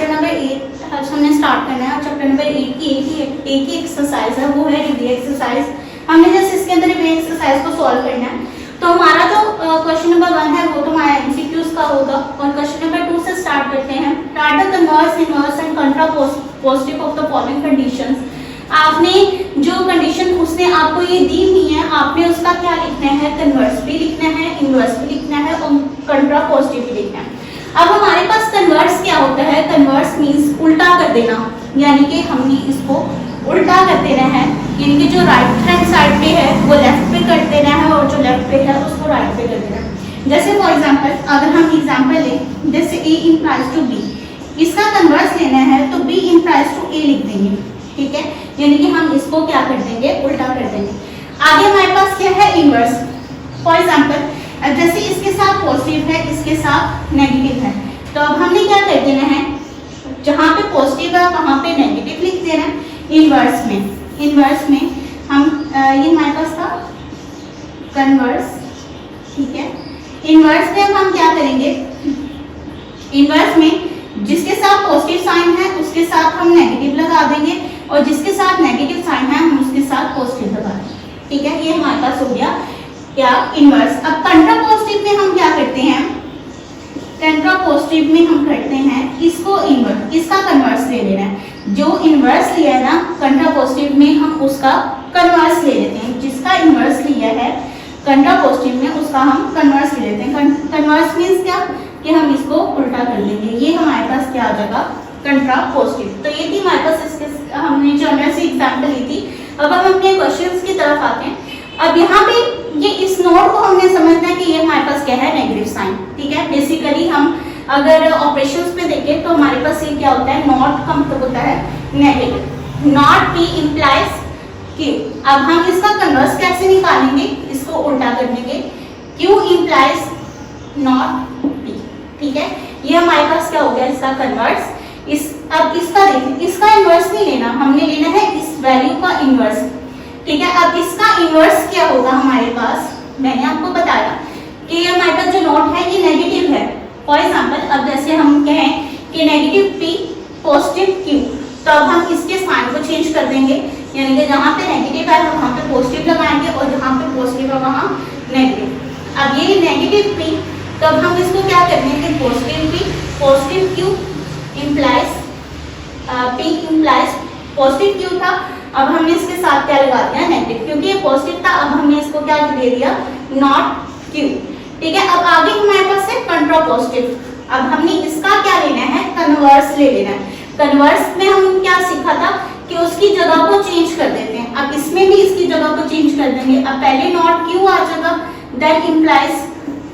Chapter number 8 आज हमने start करना है। चैप्टर नंबर 8 की एक ही एक्सरसाइज है, वो है रिव्यू एक्सरसाइज। हमने जैसे इसके अंदर रिव्यू एक्सरसाइज को सॉल्व करना है, तो हमारा जो क्वेश्चन नंबर 1 है वो तो हमारा एमसीक्यूज का होगा, और क्वेश्चन नंबर 2 से स्टार्ट करते हैं। Write the converse, inverse and contrapositive of the following conditions. आपने जो कंडीशन उसने आपको ये दी हुई है, आपने उसका क्या लिखना है, कन्वर्स भी लिखना है, इनवर्स भी लिखना है और कंट्रापोजिटिव भी लिखना है। अब हमारे पास कन्वर्स क्या होता है, कन्वर्स मींस उल्टा कर देना, यानी कि हमने इसको उल्टा कर देना है, यानी कि जो राइट हैंड साइड पे है वो लेफ्ट पे कर देना है और जो लेफ्ट पे है उसको राइट पे कर देना है। जैसे फॉर एग्जांपल अगर हम एग्जांपल लें, जैसे A इंप्लाइज टू B, इसका कन्वर्स लेना है तो B इंप्लाइज टू A लिख देंगे, ठीक है, यानी कि हम इसको क्या कर देंगे, उल्टा कर देंगे। आगे हमारे पास क्या है, इनवर्स। फॉर एग्जांपल जैसे इसके साथ पॉजिटिव है, इसके साथ नेगेटिव है, तो अब हमने क्या कर देना है, जहाँ पे पॉजिटिव है वहाँ पे नेगेटिव लिख देना है। इनवर्स में हम ये हमारे पास था कन्वर्स, ठीक है। इनवर्स में हम क्या करेंगे, इनवर्स में जिसके साथ पॉजिटिव साइन है उसके साथ हम नेगेटिव लगा देंगे, और जिसके साथ नेगेटिव साइन है हम उसके साथ पॉजिटिव लगा देंगे, ठीक है। ये हमारे पास हो गया क्या, इनवर्स। अब कंट्रापोजिटिव में हम क्या करते हैं, कंट्रापोजिटिव में हम करते हैं इसको इनवर्स, इसका कन्वर्स ले लेना है। जो इनवर्स लिया है ना कंट्रापोजिटिव में, हम उसका कन्वर्स ले लेते हैं। जिसका इनवर्स लिया है कंट्रापोजिटिव में उसका हम कन्वर्स ले लेते हैं। कन्वर्स मींस क्या, कि हम इसको उल्टा कर देंगे। ये हमारे पास क्या आ जाएगा, कंट्रापोजिटिव। तो ये थी हमारे पास इसके हमने जनरल से एग्जांपल ली थी। अब हम अपने क्वेश्चंस की तरफ आते हैं। अब यहाँ पे ये इस नोट को हमने समझना है कि ये हमारे पास क्या है, नेगेटिव साइन, ठीक है। बेसिकली हम अगर ऑपरेशंस में देखें तो हमारे पास ये क्या होता है, नॉट का मतलब होता है negative. Not P implies Q। अब हम इसका कन्वर्स कैसे निकालेंगे, इसको उल्टा कर देंगे, Q इंप्लाइज नॉट P, ठीक है। ये हमारे पास क्या हो गया, इसका कन्वर्स। अब इसका देखिए, इसका इनवर्स नहीं लेना, हमने लेना है इस वैल्यू का इनवर्स, ठीक है। अब इसका इनवर्स क्या होगा हमारे पास, मैंने आपको बताया कि हमारे पास जो नोट है ये नेगेटिव है। फॉर एग्जांपल अब जैसे हम कहें कि नेगेटिव P पॉजिटिव Q, तो अब हम इसके साइन को चेंज कर देंगे, यानी कि जहाँ पे नेगेटिव है वहाँ पे पॉजिटिव लगाएंगे और जहाँ पे पॉजिटिव है वहाँ नेगेटिव। अब ये नेगेटिव P, तो अब हम इसको क्या कर देंगे, positive P positive Q implies P implies positive Q था, अब हमने इसके साथ क्या लगा दिया, नेगेटिव, क्योंकि ये पॉजिटिव था। अब हमने इसको क्या दे दिया, नॉट Q, ठीक है। अब आगे हमारे पास है कंट्रापोजिटिव। अब हमने इसका क्या लेना है, कन्वर्स ले लेना है। कन्वर्स में हम क्या सीखा था कि उसकी जगह को चेंज कर देते हैं। अब इसमें भी इसकी जगह को चेंज कर देंगे। अब पहले नॉट Q आ जाएगा, देन इंप्लाइज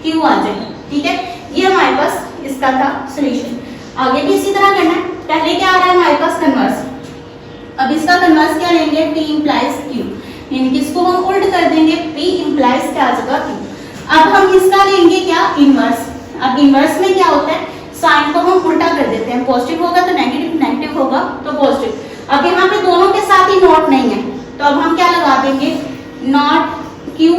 Q आ जाएगा, ठीक है। ये हमारे पास इसका था सॉल्यूशन। आगे भी इसी तरह करना है। पहले क्या आ रहा है हमारे पास, कन्वर्स। अब इसका कन्वर्स क्या लेंगे, P इंप्लाइज Q, यानी कि इसको हम उल्ट कर देंगे, P इंप्लाइज क्या आ जाएगा, Q। अब हम इसका लेंगे क्या, इनवर्स। अब इनवर्स में क्या होता है, साइन को हम उल्टा कर देते हैं, पॉजिटिव होगा तो नेगेटिव, नेगेटिव होगा तो पॉजिटिव। अब यहाँ पे दोनों के साथ ही नॉट नहीं है, तो अब हम क्या लगा देंगे, नॉट Q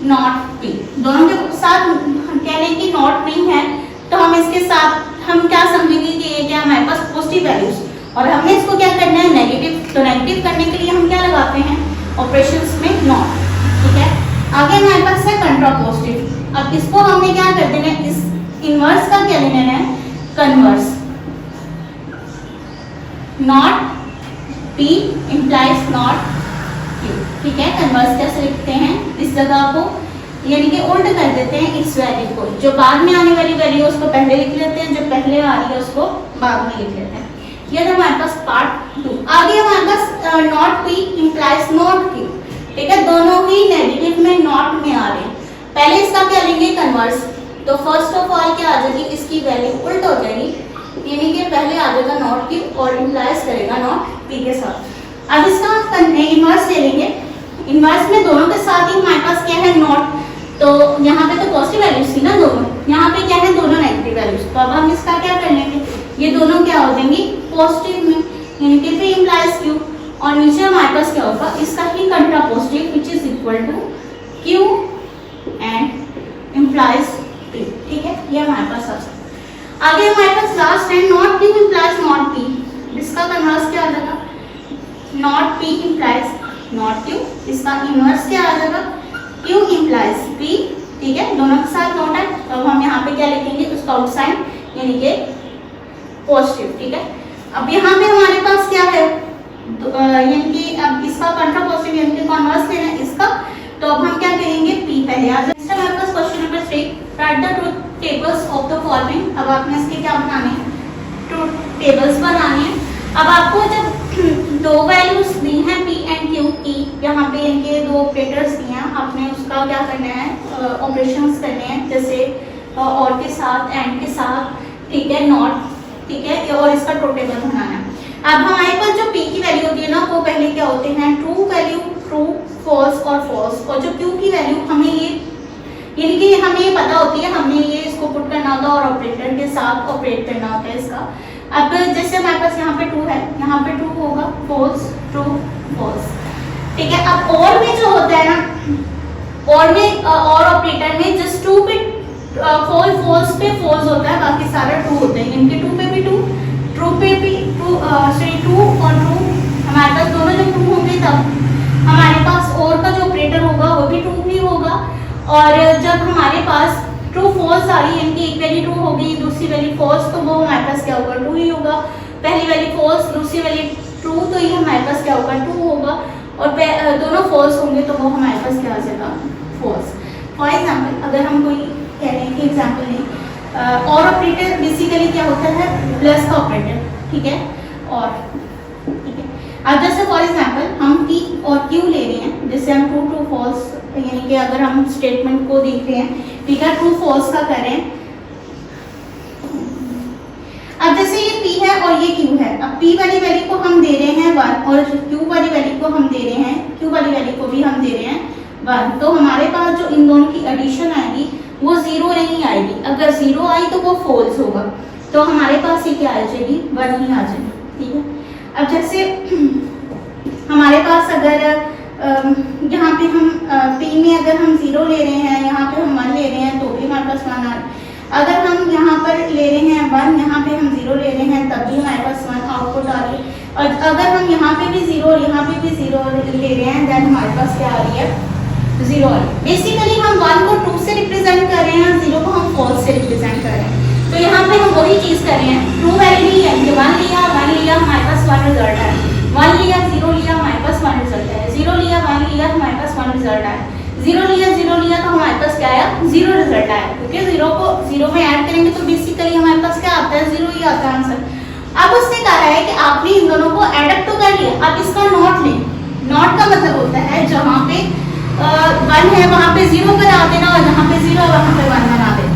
नॉट P। दोनों के साथ कहने की नॉट नहीं है, तो हम इसके साथ हम क्या समझेंगे कि ये क्या हमारे पास पॉजिटिव वैल्यूज, और हमने इसको क्या करना है, नेगेटिव। तो नेगेटिव करने के लिए हम क्या लगाते हैं, ऑपरेशंस में नॉट, ठीक है। आगे हमारे पास है कंट्रापोजिटिव। अब इसको हमने क्या कर देना है, इस इनवर्स का क्या लेना है, converse. Not P implies not Q, ठीक है। कन्वर्स कैसे लिखते हैं, इस जगह को यानी कि उल्ट कर देते हैं इस वैल्यू को, जो बाद में आने वाली वैल्यू उसको पहले लिख लेते हैं, जो पहले आ रही है उसको बाद में लिख लेते हैं। ये था हमारे पास पार्ट 2। आगे हमारे पास not P implies not Q, ठीक है। दोनों ही नेगेटिव में नॉट में आ रहे हैं। पहले इसका क्या लेंगे, कन्वर्स। तो फर्स्ट ऑफ ऑल क्या आ जाएगी, इसकी वैल्यू उल्ट हो जाएगी, यानी कि पहले आ जाएगा नॉट Q और इंप्लाइज करेगा नॉट P के साथ। अब इसका इनवर्स ले लेंगे। इनवर्स में दोनों के साथ ही हमारे पास क्या है, नॉट। तो यहाँ पे तो पॉजिटिव वैल्यूज थी ना दोनों, यहाँ पे क्या है, दोनों नेगेटिव वैल्यूज। तो अब हम इसका क्या कर लेंगे, ये दोनों क्या हो जाएंगी, पॉजिटिव में, यानी कि P इंप्लाइज Q, और नीचे हमारे पास क्या होगा, इसका ही contrapositive which is equal to Q and implies P, ठीक है। ये हमारे पास आगे हमारे पास लास्ट है, not Q implies out sign यानी कि पॉजिटिव, ठीक है। अब यहाँ पे हमारे पास क्या है, यानी कि अब इसका कंट्रा पॉजिटिव यानी कि कॉन्वर्स लेना है इसका, तो अब हम क्या करेंगे P पहले आ जाए। हमारे पास question number 3, write the truth tables of the following. अब आपने इसके क्या बनाने हैं, ट्रूथ टेबल्स बनाने हैं। अब आपको जब दो वैल्यूज दी हैं P एंड Q की, यहाँ पे इनके दो ऑपरेटर्स दिए हैं, आपने उसका क्या करना है, ऑपरेशंस करने हैं, जैसे और के साथ, एंड के साथ, ठीक है, नॉट, ठीक है, और इसका ट्रूथ टेबल बनाना है। अब हमारे पास जो P की वैल्यू होती है ना, वो पहले क्या होते हैं, ट्रू वैल्यू, ट्रू, फॉल्स और फॉल्स, और जो Q की वैल्यू हमें ये यानी कि हमें ये पता होती है, हमें ये इसको पुट करना होता है और ऑपरेटर के साथ ऑपरेट करना होता है इसका। अब जैसे हमारे पास यहाँ पे ट्रू है, यहाँ पे ट्रू होगा, फॉल्स, ट्रू, फॉल्स, ठीक है। अब और भी जो होता है ना, और में और ऑपरेटर में जस्ट ट्रू पे फॉल्स पे फॉल्स होता है, बाकी सारा ट्रू होता है। इनके ट्रू पे भी ट्रू, ट्रू पे भी ट्रू, सॉरी ट्रू और ट्रू, हमारे पास दोनों जब ट्रू होंगे तब हमारे पास और का जो ऑपरेटर होगा वो भी ट्रू ही होगा। और जब हमारे पास ट्रू फॉल्स आ रही है, इनकी एक वैल्यू ट्रू होगी, दूसरी वैल्यू फॉल्स, तो वो हमारे पास क्या होगा, ट्रू ही होगा। पहली वैल्यू फॉल्स, दूसरी वैल्यू ट्रू, तो ये हमारे पास क्या होगा, ट्रू होगा। और दोनों फॉल्स होंगे तो वो हमारे पास क्या आ जाएगा, फॉल्स। फॉर एग्जाम्पल अगर हम कोई कह रहे हैं कि एग्जाम्पल नहीं, और ऑपरेटर बेसिकली क्या होता है, प्लस का ऑपरेटर, ठीक है, और ठीक है। अब जैसे फॉर एग्जाम्पल हम P और Q ले रहे हैं, जैसे हम ट्रू ट्रू फॉल्स, यानी कि अगर हम स्टेटमेंट को देख रहे हैं, ठीक है, ट्रू फॉल्स का करें। अब जैसे ये P है और ये Q है, अब P वाली वैल्यू को हम दे रहे हैं 1 और Q वाली वैल्यू को हम दे रहे हैं, Q वाली वैल्यू को भी हम दे रहे हैं 1, तो हमारे पास जो इन दोनों की एडिशन आएगी वो 0 नहीं आएगी। अगर 0 आई तो वो फॉल्स होगा, तो हमारे पास ये क्या आ जाएगी, 1 ही आ जाएगी, ठीक है। अब जैसे हमारे पास अगर यहाँ पे हम P में अगर हम 0 ले रहे हैं, यहाँ पे हम 1 ले रहे हैं, तो भी हमारे पास 1 आ रहा है। अगर हम यहाँ पर ले रहे हैं 1, यहाँ पे हम 0 ले रहे हैं, तब भी हमारे पास 1 आउटपुट आ रही है। और अगर हम यहाँ पे भी 0, यहाँ पे भी 0 ले रहे हैं, देन हमारे पास क्या आ रही है, 0 आ रही है। बेसिकली हम 1 को 2 से रिप्रेजेंट कर रहे हैं और 0 को हम फॉल्स से रिप्रेजेंट कर रहे हैं। तो यहाँ पे हम वही चीज कर रहे हैं, ट्रू वैल्यू ली है, 1 लिया हमारे पास 1 रिजल्ट है, 1 लिया 0 लिया हमारे पास 1 रिजल्ट है, 0 लिया 1 लिया हमारे पास 1 रिजल्ट है, 0 लिया तो हमारे पास क्या आया, 0 रिजल्ट आया, क्योंकि 0 को 0 में ऐड करेंगे तो बेसिकली हमारे पास क्या आता है, 0 ही आता है आंसर। अब उसने कहा है कि आपने इन दोनों को एडअप तो कर लिया, अब इसका नॉट लें। नॉट का मतलब होता है जहाँ पे 1 है वहाँ पे 0 बना देना, और जहाँ पे 0 है वहाँ पे 1 बना देना।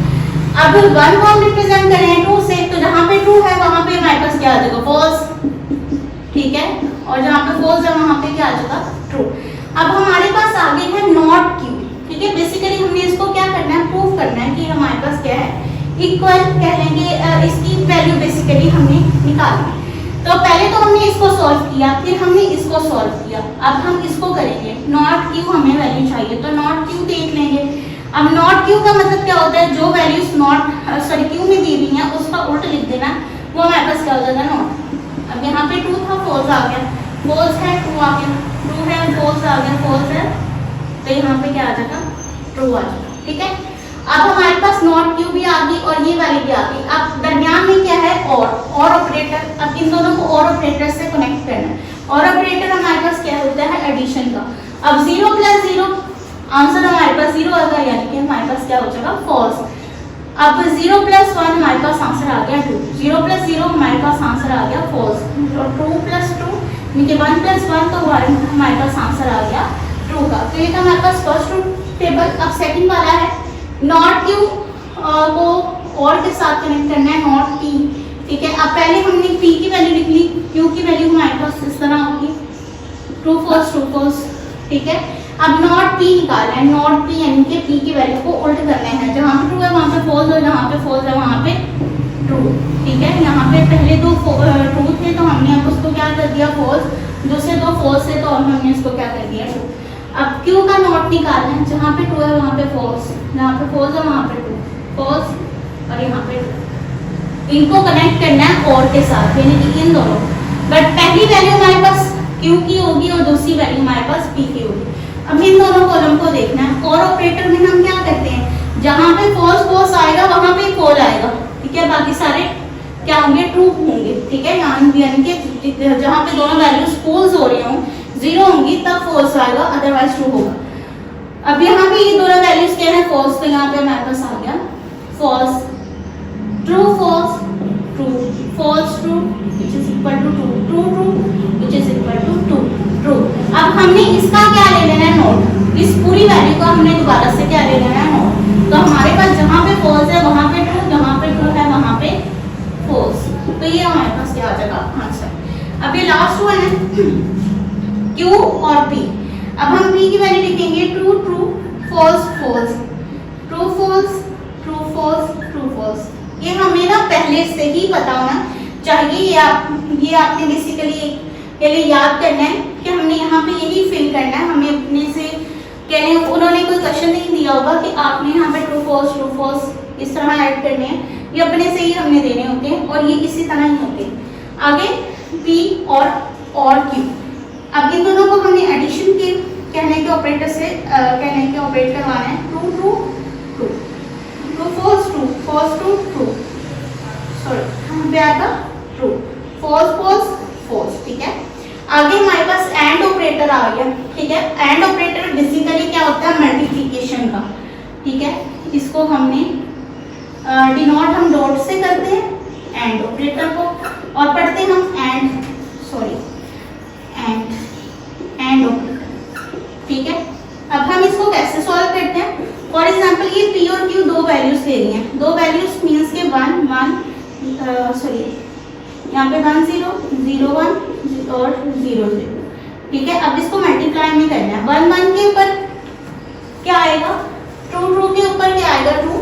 अब 1 को हम रिप्रेजेंट करें 2 से, तो जहाँ पे 2 है वहाँ पे हमारे पास क्या आ जाएगा, फॉल्स, ठीक है, और जहाँ पे फॉल्स है वहाँ पे क्या आ जाएगा, ट्रू। अब हमारे पास आगे है नॉट Q, ठीक है। बेसिकली हमने इसको क्या करना है, प्रूव करना है कि हमारे पास क्या है, इक्वल कह लेंगे, इसकी वैल्यू बेसिकली हमने निकालनी है। तो पहले तो हमने इसको सॉल्व किया, फिर हमने इसको सॉल्व किया, अब हम इसको करेंगे। नॉट Q हमें वैल्यू चाहिए, तो नॉट Q देख लेंगे। अब नॉट Q का मतलब क्या होता है, जो वैल्यूज नॉट Q में दी हुई है उसका उल्ट लिख देना, वो हमारे पास क्या हो जाएगा, नॉट। अब यहाँ पे ट्रू था, फॉल्स आ गया, फॉल्स है ट्रू आ गया, ट्रू है फॉल्स आ गया, फॉल्स है, तो यहाँ पे क्या आ जाएगा, ट्रू आ जाएगा, ठीक है। अब हमारे पास नॉट Q भी आ गई और ये वाली भी आ गई। अब दरमियान में क्या है, और ऑपरेटर। अब इन दोनों को और ऑपरेटर से कनेक्ट करना है। और ऑपरेटर हमारे पास क्या होता है, एडिशन का। अब 0 + 0 आंसर हमारे पास 0 आ गया, यानी कि हमारे पास क्या हो जाएगा, फॉल्स। अब 0 + 1 हमारे पास आंसर आ गया 2, 0 + 0 हमारे पास आंसर आ गया फॉल्स, और 2 + 2 यानी 1 + 1 तो हमारे पास आंसर आ गया ट्रू का। तो ये था हमारे पास फर्स्ट ट्रूथ टेबल। अब सेकंड वाला है नॉट Q को और के साथ कनेक्ट करना है, नॉट P, ठीक है। अब पहले हमने P की वैल्यू लिख ली, Q की वैल्यू हमारे पास इस तरह होगी, ट्रू फॉल्स, ठीक है। अब नॉट P निकालना है, नॉट P यानी कि P की वैल्यू को उल्ट करना है, जहाँ पे ट्रू है वहाँ पे फॉल्स, और जहाँ पे फॉल्स है वहाँ पे ट्रू, ठीक है। यहाँ पे पहले 2 ट्रू थे तो हमने अब उसको क्या कर दिया, फॉल्स, दूसरे 2 फॉल्स थे तो हमने इसको क्या कर दिया, ट्रू। अब Q का नॉट निकालना है, जहाँ पे ट्रू है वहाँ पे फॉल्स, जहाँ पे फॉल्स है वहाँ पे ट्रू, फॉल्स, और यहाँ पे इनको कनेक्ट करना है और के साथ, यानी कि इन दोनों। बट पहली वैल्यू हमारे पास Q की होगी और दूसरी वैल्यू हमारे पास P की होगी। अब इन दोनों कॉलम को देखना है। और ऑपरेटर में हम क्या करते हैं, जहाँ पे फॉल्स आएगा वहाँ पे फॉल आएगा, ठीक है, बाकी सारे क्या होंगे, ट्रू होंगे। ठीक है, यानी कि जहाँ पे दोनों वैल्यूज फॉल्स हो रही हों, 0 होंगी, तब फॉल्स आएगा, अदरवाइज ट्रू होगा। अब यहाँ पे ये दोनों वैल्यूज क्या है, फॉल्स, तो यहाँ पे हमारे पास आ गया false, true false, true false true which is equal to true, true true which is equal to true true. अब हमने इसका क्या ले लेना है, नोट। इस पूरी वैल्यू का हमने दोबारा से क्या ले लेना है, नोट। तो हमारे पास जहाँ पे फॉल्स है वहाँ पे ट्रू, जहाँ पे ट्रू है वहाँ पे फॉल्स। तो ये हमारे पास क्या आ जाएगा आंसर। अब ये लास्ट वन है Q और P। अब हम P की वैल्यू लिखेंगे true true false false, true false true false true false. ये हमें ना पहले से ही पता होना चाहिए। ये आपने बेसिकली के लिए याद करना है कि हमने यहाँ पे यही फिल करना है। हमें अपने से कहने, उन्होंने कोई क्वेश्चन नहीं दिया होगा कि आपने यहाँ पे ट्रू फॉल्स इस तरह ऐड करने हैं, ये अपने से ही हमने देने होते हैं और ये इसी तरह ही होते हैं। आगे P और Q। अब इन दोनों को हमने एडिशन के कहने के ऑपरेटर से ऑपरेट करवाना है। True true true, true false true, false true true, sorry हम पे आएगा ट्रू, फॉल्स फॉल्स फॉल्स। ठीक है, आगे हमारे पास एंड ऑपरेटर आ गया। ठीक है, एंड ऑपरेटर बेसिकली क्या होता है, मल्टीप्लिकेशन का। ठीक है, इसको हमने डिनोट हम डॉट से करते हैं एंड ऑपरेटर को, और पढ़ते हैं हम एंड ऑपरेटर। ठीक है, अब हम इसको कैसे सॉल्व करते हैं। फॉर एग्जांपल ये P और Q दो वैल्यूज ले रही हैं, दो वैल्यूज मींस के 1 1 सॉरी यहाँ पे 1 0 0 1 और 0 0। ठीक है, अब इसको मल्टीप्लाई में करना है। 1 1 के ऊपर क्या आएगा, ट्रू ट्रू के ऊपर क्या आएगा, ट्रू।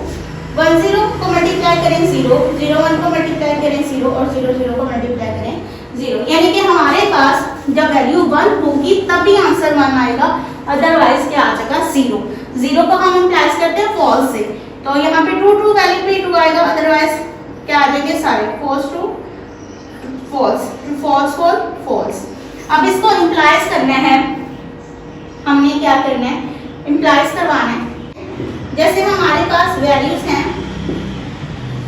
1 0 को मल्टीप्लाई करें 0, 0 1 को मल्टीप्लाई करें 0 और 0 0 को मल्टीप्लाई करें 0। यानी कि हमारे पास जब वैल्यू 1 होगी तभी आंसर 1 आएगा, अदरवाइज क्या आ जाएगा 0। 0 को हम इम्प्लाइज करते हैं फॉल्स से, तो यहाँ पे ट्रू ट्रू वैल्यू पे ट्रू आएगा, अदरवाइज क्या आ जाएंगे सारे false true false, false false false. अब इसको इम्प्लाइज करना है, हमने क्या करना है, इम्प्लाइज करवाना है। जैसे हमारे पास वैल्यूज हैं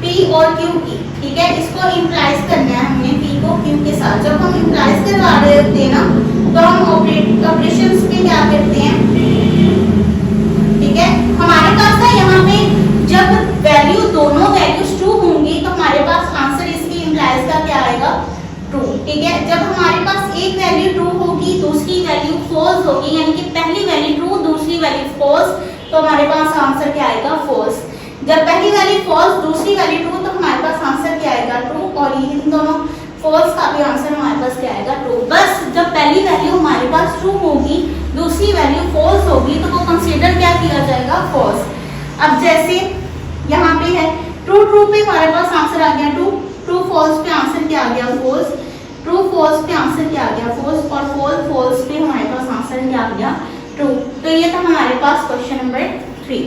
P और Q की। ठीक है, इसको इम्प्लाइज करना है हमने P को Q के साथ। जब हम इम्प्लाइज करवा रहे होते हैं ना, तो हम ऑपरेशंस पे क्या करते हैं। ठीक है, हमारे पास ना यहाँ पे जब वैल्यू दोनों वैल्यूज ट्रू होंगी तो हमारे पास आंसर इसकी इम्प्लाइज का क्या आएगा, ट्रू। ठीक है, जब हमारे पास एक वैल्यू ट्रू होगी दूसरी वैल्यू फॉल्स होगी, यानी कि पहली वैल्यू ट्रू दूसरी वैल्यू फॉल्स, तो हमारे पास आंसर क्या आएगा, फॉल्स। जब पहली वैल्यू फॉल्स दूसरी वैल्यू ट्रू, तो हमारे पास आंसर क्या आएगा, ट्रू। और ये इन दोनों फॉल्स का भी आंसर हमारे पास क्या आएगा, ट्रू। बस जब पहली वैल्यू हमारे पास ट्रू होगी दूसरी वैल्यू फॉल्स होगी तो वो कंसीडर क्या किया जाएगा, फॉल्स। अब जैसे यहाँ पे है ट्रू ट्रू पे हमारे पास आंसर आ गया ट्रू, ट्रू फॉल्स पे आंसर क्या आ गया, फॉल्स। ट्रू फॉल्स पे आंसर क्या आ गया, फॉल्स। और फॉल्स पे हमारे पास आंसर क्या आ गया, ट्रू। तो ये था हमारे पास क्वेश्चन नंबर 3।